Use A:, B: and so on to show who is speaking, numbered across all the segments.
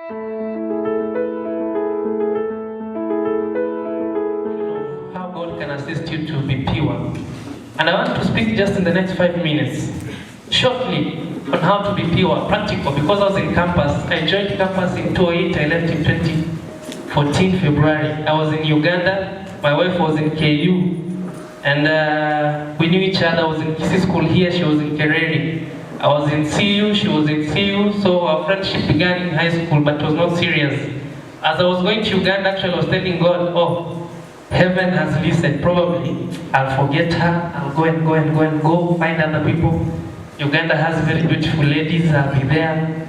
A: How God can assist you to be pure. And I want to speak just in the next 5 minutes, shortly, on how to be pure, practical, because I was in campus. I joined campus in 2008, I left in 2014, February. I was in Uganda, my wife was in KU, and we knew each other. I was in Kisi school here, she was in Kereri. I was in CU, she was in CU, so our friendship began in high school, but it was not serious. As I was going to Uganda, actually I was telling God, oh, heaven has listened, probably I'll forget her, I'll go find other people. Uganda has very beautiful ladies, I'll be there.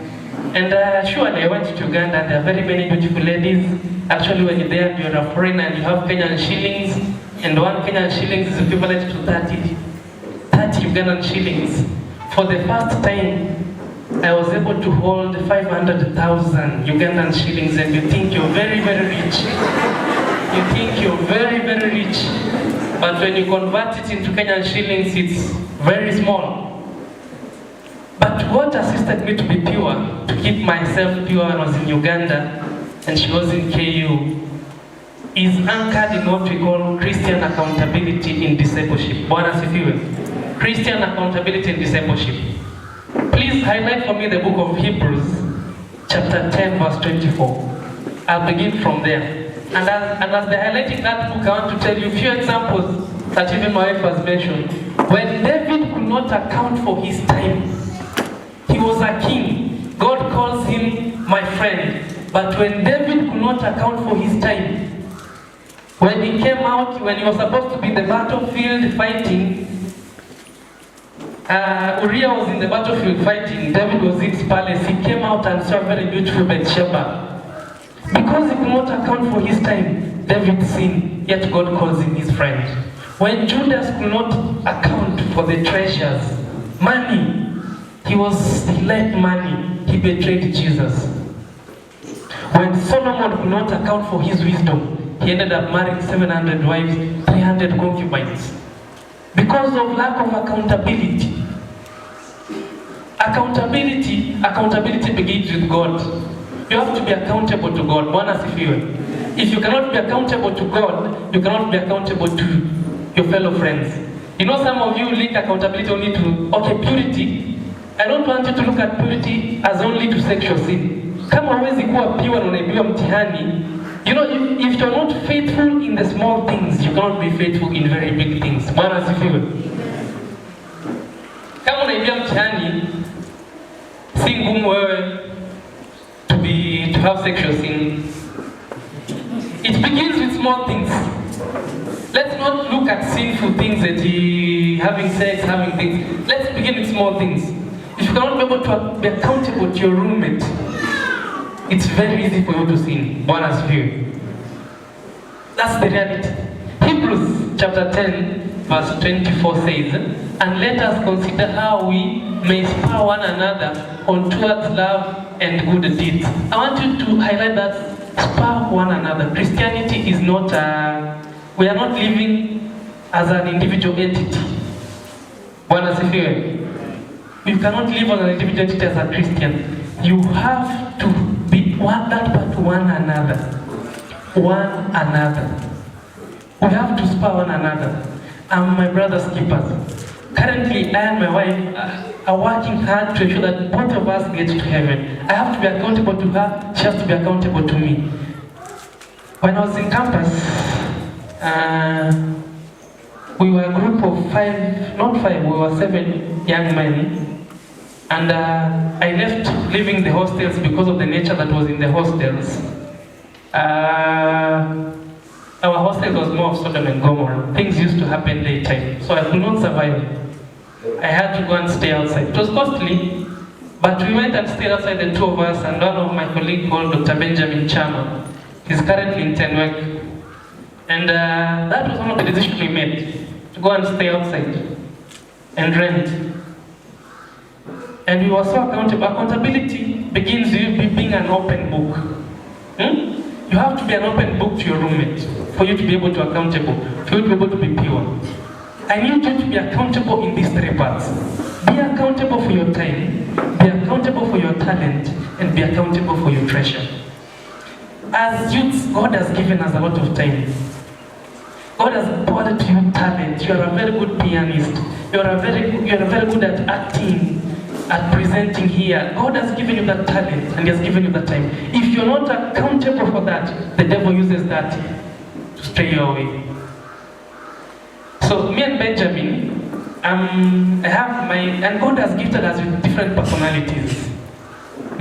A: And surely I went to Uganda and there are very many beautiful ladies. Actually when you're there, you're a foreigner and you have Kenyan shillings, and 1 Kenyan shillings is equivalent to 30 Ugandan shillings. For the first time, I was able to hold 500,000 Ugandan shillings, and you think you're very, very rich. You think you're very, very rich. But when you convert it into Kenyan shillings, it's very small. But what assisted me to be pure, to keep myself pure when I was in Uganda and she was in KU, is anchored in what we call Christian accountability in discipleship. Bwana asifiwe. Christian accountability in discipleship. Please highlight for me the book of Hebrews, chapter 10, verse 24. I'll begin from there. And as they're highlighting that book, I want to tell you a few examples that even my wife has mentioned. When David could not account for his time, he was a king. God calls him my friend. But when David could not account for his time, when he came out, when he was supposed to be in the battlefield fighting, Uriah was in the battlefield fighting, David was in his palace. He came out and saw a very beautiful Bathsheba. Because he could not account for his time, David sinned, yet God calls him his friend. When Judas could not account for the treasures, money, he liked money, he betrayed Jesus. When Solomon could not account for his wisdom, he ended up marrying 700 wives, 300 concubines. Because of lack of accountability. Accountability begins with God. You have to be accountable to God. Bwana asifiwe. If you cannot be accountable to God, you cannot be accountable to your fellow friends. You know, some of you link accountability only to, purity. I don't want you to look at purity as only to sexual sin. Kama huwezi kuwa pure na unaibiwa mtihani, you know, if you're not faithful in the small things, you cannot be faithful in very big things. Bwana asifiwe. Kama unaibiwa mtihani, si ngumu wewe to have sexual sin. It begins with small things. Let's not look at sinful things, that having sex, having things. Let's begin with small things. If you cannot be able to be accountable to your roommate, it's very easy for you to sin. Bwana asifiwe. That's the reality. Hebrews chapter 10 verse 24 says, and let us consider how we may spur one another on towards love and good deeds. I want you to highlight that, spur one another. Christianity is not, we are not living as an individual entity. Bwana asifiwe. You cannot live as an individual entity as a Christian. You have to be one another. One another. We have to spur one another. My brother's keepers. Currently, I and my wife are working hard to ensure that both of us get to heaven. I have to be accountable to her, she has to be accountable to me. When I was in campus, we were a group of 7 young men. And I left leaving the hostels because of the nature that was in the hostels. Our hostel was more of Sodom and Gomorrah. Things used to happen daytime, so I could not survive. I had to go and stay outside. It was costly, but we went and stayed outside, the two of us, and one of my colleagues called Dr. Benjamin Chama. He's currently in Tenwek. And that was one of the decisions we made, to go and stay outside and rent. And we were so accountable. Accountability begins with being an open book. You have to be an open book to your roommate for you to be able to be accountable, for you to be able to be pure. I need you to be accountable in these three parts. Be accountable for your time, be accountable for your talent, and be accountable for your treasure. As youths, God has given us a lot of time. God has poured to you talent. You are a very good pianist. You are very good at acting, at presenting here. God has given you that talent and He has given you that time. If you're not accountable for that, the devil uses that to stray you away. So me and Benjamin, I have and God has gifted us with different personalities.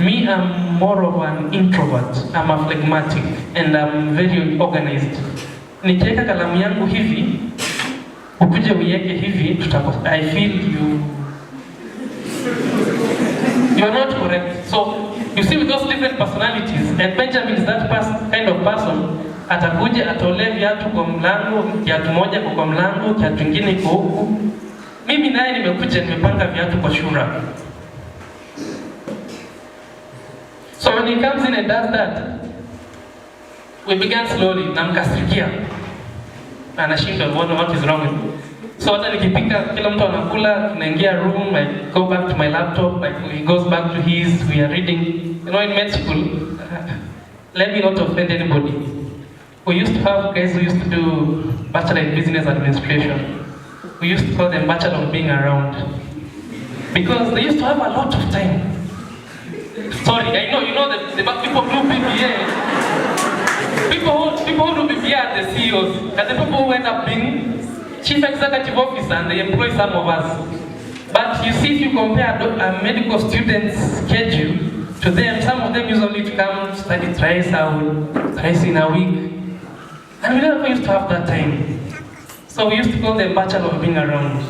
A: Me, I'm more of an introvert. I'm a phlegmatic and I'm very organized. Nikiweka kalamu yangu hivi, ukuje uiweke hivi, I feel you are not correct. So you see with those different personalities, and Benjamin is that kind of person. Atakuja atole viatu kwa mlango, kiatu moja kwa mlango, kiatu kingine kwa huku. Mimi naye nimekuja nimepanga viatu kwa shura. So when he comes in and does that, we began slowly, namkasirikia. Anashindwa what is wrong with me. So hata nikipika kila mtu anakula, tunaingia room, I go back to my laptop, he goes back to his, we are reading. You know, in med school, let me not offend anybody. We used to have guys who used to do Bachelor in Business Administration. We used to call them Bachelor of Being Around. Because they used to have a lot of time. Sorry, I know, you know that the people who do BBA, people who do BBA are the CEOs, and the people who end up being Chief Executive Officer, and they employ some of us. But you see, if you compare a medical student's schedule to them, some of them usually to come study twice in a week. And we never used to have that time. So we used to call them Bachelor of Being Around.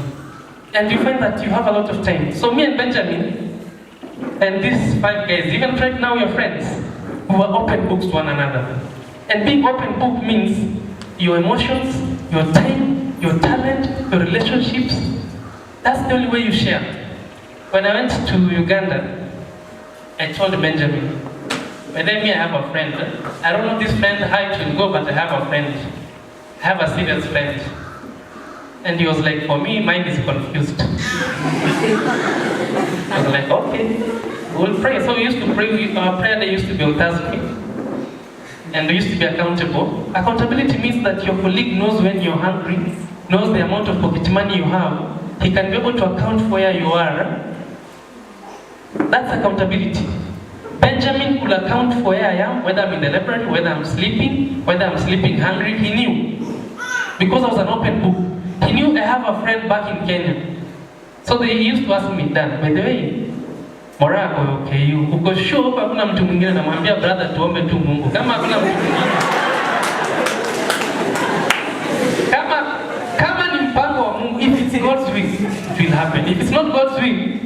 A: And you find that you have a lot of time. So me and Benjamin, and these 5 guys, even right now we're friends, we are open books to one another. And being open book means your emotions, your time, your talent, your relationships. That's the only way you share. When I went to Uganda, I told Benjamin, but then me, I have a friend. I don't know this friend how it will go, but I have a friend. I have a serious friend. And he was like, for me, mine is confused. I was like, okay, we'll pray. So we used to pray. Our prayer day used to be on Thursday. And we used to be accountable. Accountability means that your colleague knows when you're hungry, knows the amount of pocket money you have. He can be able to account for where you are. That's accountability. Benjamin could account for where I am, whether I'm in the library, whether I'm sleeping hungry. He knew. Because I was an open book. He knew I have a friend back in Kenya. So they used to ask me, Dan, by the way, Morako, okay, you uko sure hakuna mtu mwingine, namwambia brother tuombe tu Mungu. Kama hakuna mtu mwingine. Kama ni mpango wa Mungu, if it's God's will, it will happen. If it's not God's will,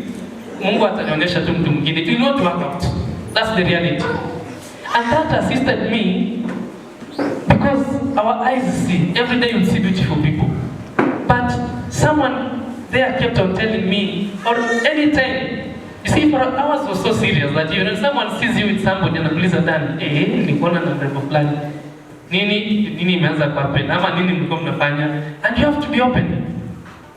A: Mungu atanionyesha tu mtu mwingine. It will not work out. That's the reality. And that assisted me because our eyes see. Every day you see beautiful people. But someone there kept on telling me, or anytime, you see, for hours was so serious that when someone sees you with somebody and please done, nilikuona na mrembo fulani. Nini imeanza kwa happen? Ama nini mlikuwa mnafanya? And you have to be open.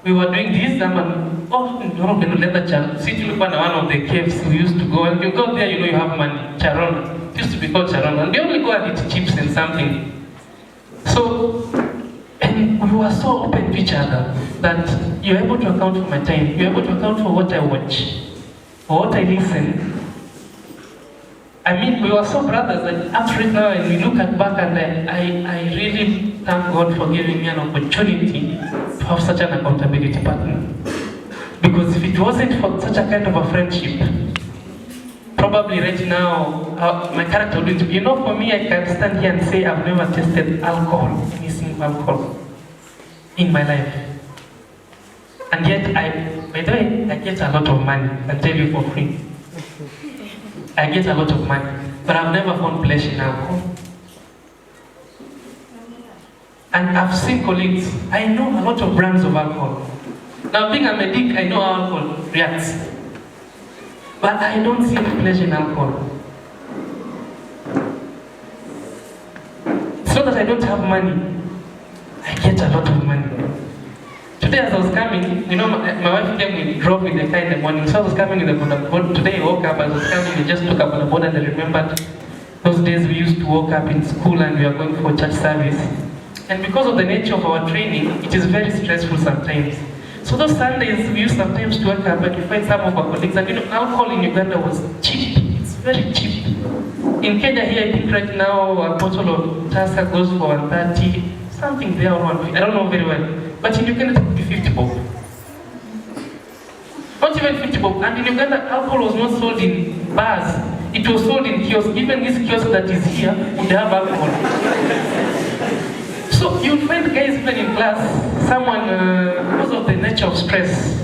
A: We were doing this, no, let the child. See, tulikuwa na one of the caves we used to go, and you go there, you know you have money. Charona. It used to be called Charona. And they only go and eat chips and something. So, and we were so open to each other that you're able to account for my time. You're able to account for what I watch, for what I listen. I mean, we were so brothers that up right now, and we look back, and I really thank God for giving me an opportunity to have such an accountability partner. Because if it wasn't for such a kind of a friendship, probably right now, my character would be, for me, I can stand here and say I've never tasted alcohol, any single alcohol, in my life. And yet, by the way, I get a lot of money, I tell you for free. I get a lot of money, but I've never found pleasure in alcohol. And I've seen colleagues, I know a lot of brands of alcohol. Now being a medic, I know how alcohol reacts. But I don't see any pleasure in alcohol. It's not that I don't have money. I get a lot of money. Today today as I was coming, my wife came with drove with the car in the morning, so I was coming with the boda. Today I woke up, as I was coming, I just took up on the boda and I remembered those days we used to wake up in school and we are going for church service. And because of the nature of our training, it is very stressful sometimes. So those Sundays we used sometimes to wake up and we find some of our colleagues, and alcohol in Uganda was cheap. It's very cheap. In Kenya here, I think right now a bottle of Tusker goes for 130, something there, 150. I don't know very well. But in Uganda, it would be 50 bob. Not even 50 bob. And in Uganda, alcohol was not sold in bars. It was sold in kiosks. Even this kiosk that is here would have alcohol. So you'll find guys even in class, someone, because of the nature of stress.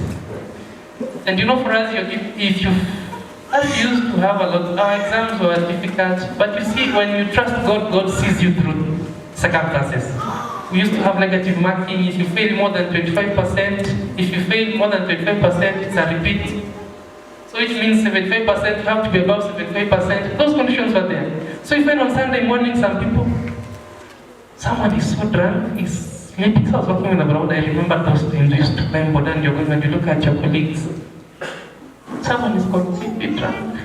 A: And for us, if you used to have a lot, our exams were difficult. But you see, when you trust God, God sees you through circumstances. We used to have negative marking. If you fail more than 25%, if you fail more than 25%, it's a repeat. So it means 75%, you have to be above 75%. Those conditions were there. So you find on Sunday morning, someone is so drunk, he's sleeping. So I was walking on the ground, I remember those times we used to climb board and when you look at your colleagues, someone is completely drunk.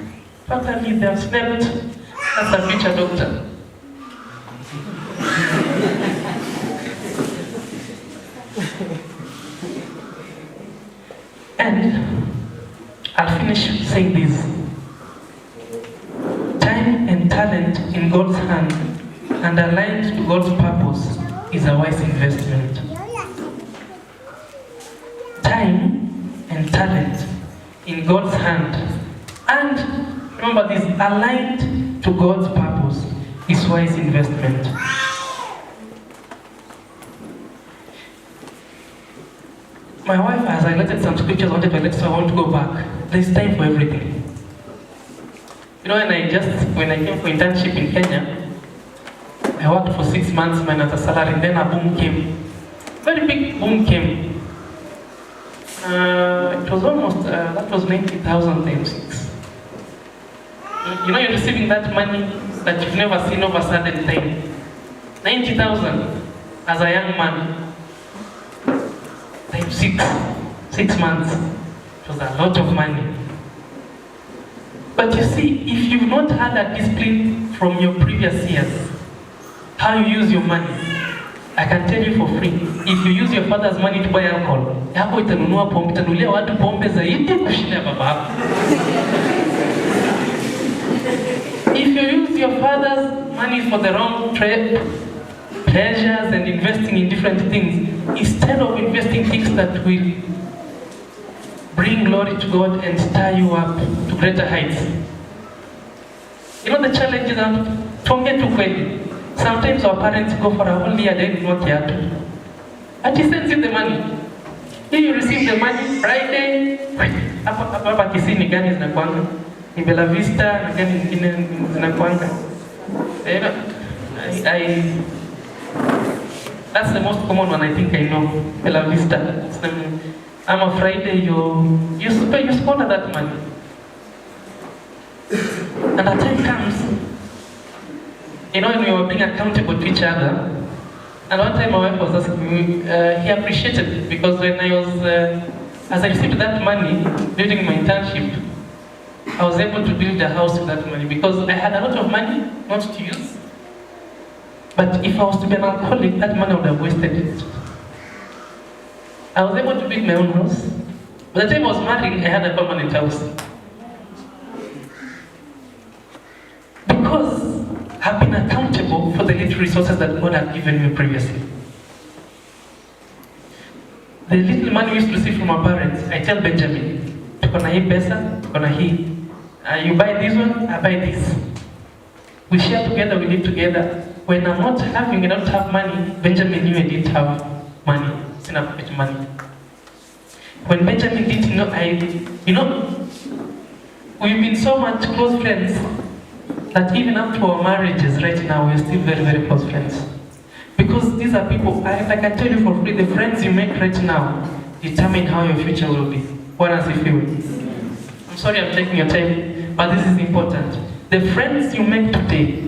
A: Totally, they have slept. That's a future doctor. And I'll finish saying this. Time and talent in God's hand and aligned to God's purpose is a wise investment. Time and talent in God's hand and, remember this, aligned to God's purpose is wise investment. My wife has highlighted some scriptures I wanted to highlight, so I want to go back. There's time for everything. When I came for internship in Kenya, I worked for 6 months minus a salary, and then a boom came. Very big boom came. It was almost, that was 90,000 times 6. You're receiving that money that you've never seen over a certain time. 90,000 as a young man. Times 6 months. It was a lot of money. But you see, if you've not had a discipline from your previous years, how you use your money, I can tell you for free. If you use your father's money to buy alcohol, yako itanunua pombe, itanulia watu pombe zaidi kushinda baba yako. If you use your father's money for the wrong trade, pleasures and investing in different things, instead of investing things that will bring glory to God and stir you up to greater heights. The challenge is tuongee tu kweli. Sometimes our parents go for a whole year, they do not care. And he sends you the money. Here you receive the money Friday. Hapa Kisini gani zinakuanga? Ni Bella Vista na gani nyingine zinakuanga? That's the most common one I think I know. Bella Vista. I'm a Friday, you squander that money. And a time comes, when we were being accountable to each other, and one time my wife was asking me, he appreciated it because when I was, as I received that money during my internship, I was able to build a house with that money because I had a lot of money not to use. But if I was to be an alcoholic, that money would have wasted it. I was able to build my own house. By the time I was married, I had a permanent house. Because I've been accountable for the little resources that God had given me previously. The little money we used to receive from our parents, I tell Benjamin, tuko na hii pesa, tuko na hii. You buy this one, I buy this. We share together, we live together. When I'm not having, I don't have money, Benjamin knew I didn't have money. Enough money. When Benjamin didn't know, we've been so much close friends that even up to our marriages right now, we're still very, very close friends. Because these are people, I can tell you for free, the friends you make right now determine how your future will be. What does it feel? I'm sorry I'm taking your time, but this is important. The friends you make today,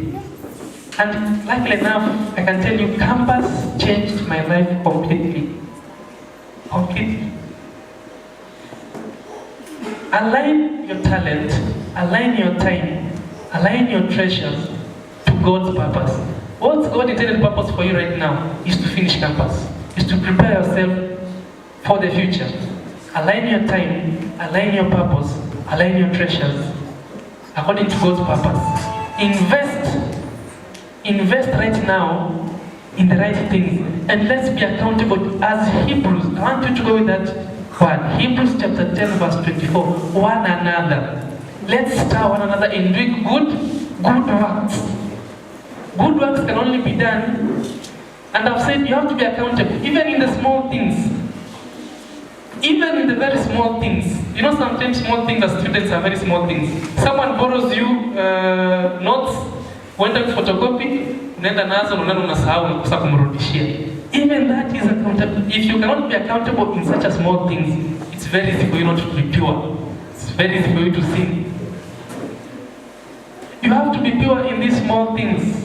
A: and luckily enough, I can tell you, campus changed my life completely. completely. Align your talent, align your time, align your treasures to God's purpose. What's God's intended purpose for you right now is to finish campus, is to prepare yourself for the future. Align your time, align your purpose, align your treasures according to God's purpose. Invest right now in the right things, and let's be accountable as Hebrews. I want you to go with that one. Hebrews chapter 10 verse 24. One another. Let's stir one another in doing good works. Good works can only be done, and I've said you have to be accountable, even in the small things. Even in the very small things. You know, sometimes small things as students are very small things. Someone borrows you notes, wenda photocopy, unaenda nazo unaenda unasahau unakosa kumrudishia. Even that is accountable. If you cannot be accountable in such a small things, it's very easy for you not to be pure. It's very easy for you to sin. You have to be pure in these small things.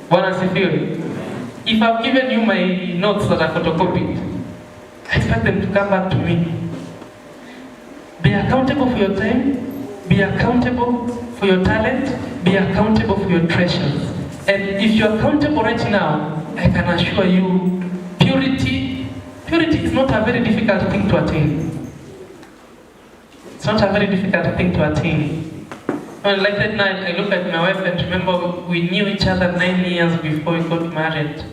A: Bwana asifiwe. If I've given you my notes that are photocopied, I expect them to come back to me. Be accountable for your time, be accountable for your talent, be accountable for your treasures. And if you're accountable right now, I can assure you, purity is not a very difficult thing to attain. It's not a very difficult thing to attain. Well, like that night, I look at my wife and remember we knew each other 9 years before we got married.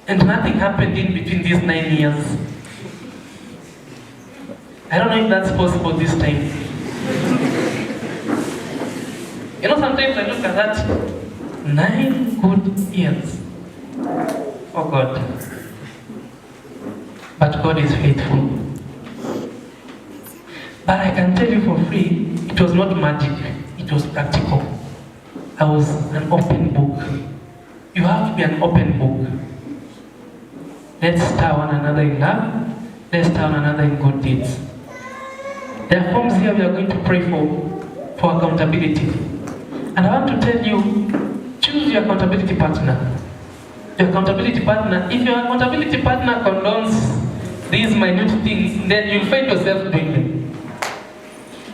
A: And nothing happened in between these 9 years. I don't know if that's possible this time. You know, sometimes I look at that 9 good years. Oh God. But God is faithful. But I can tell you for free, it was not magic, it was practical. I was an open book. You have to be an open book. Let's stir one another in love. Let's stir one another in good deeds. There are forms here we are going to pray for accountability. And I want to tell you, choose your accountability partner. Your accountability partner, if your accountability partner condones these minute things, then you'll find yourself doing them.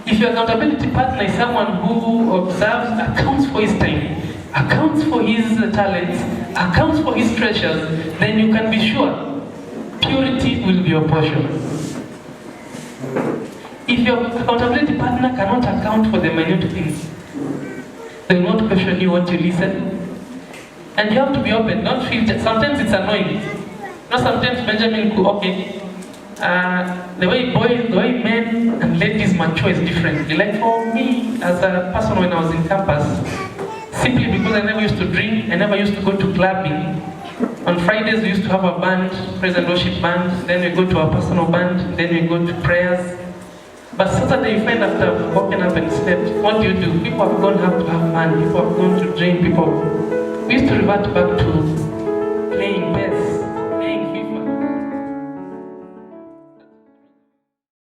A: If your accountability partner is someone who observes, accounts for his time, accounts for his talents, accounts for his treasures, then you can be sure purity will be your portion. If your accountability partner cannot account for the minute things, they will not question you what you listen. And you have to be open, don't feel, sometimes it's annoying. You know, sometimes Benjamin could, okay, the way men and ladies mature is different. Like for me, as a person when I was in campus, simply because I never used to drink, I never used to go to clubbing. On Fridays we used to have a band, praise and worship band, then we go to our personal band, then we go to prayers. But Saturday you find after waking up and slept, what do? People have gone have to have fun, people have gone to drink, we used to revert back to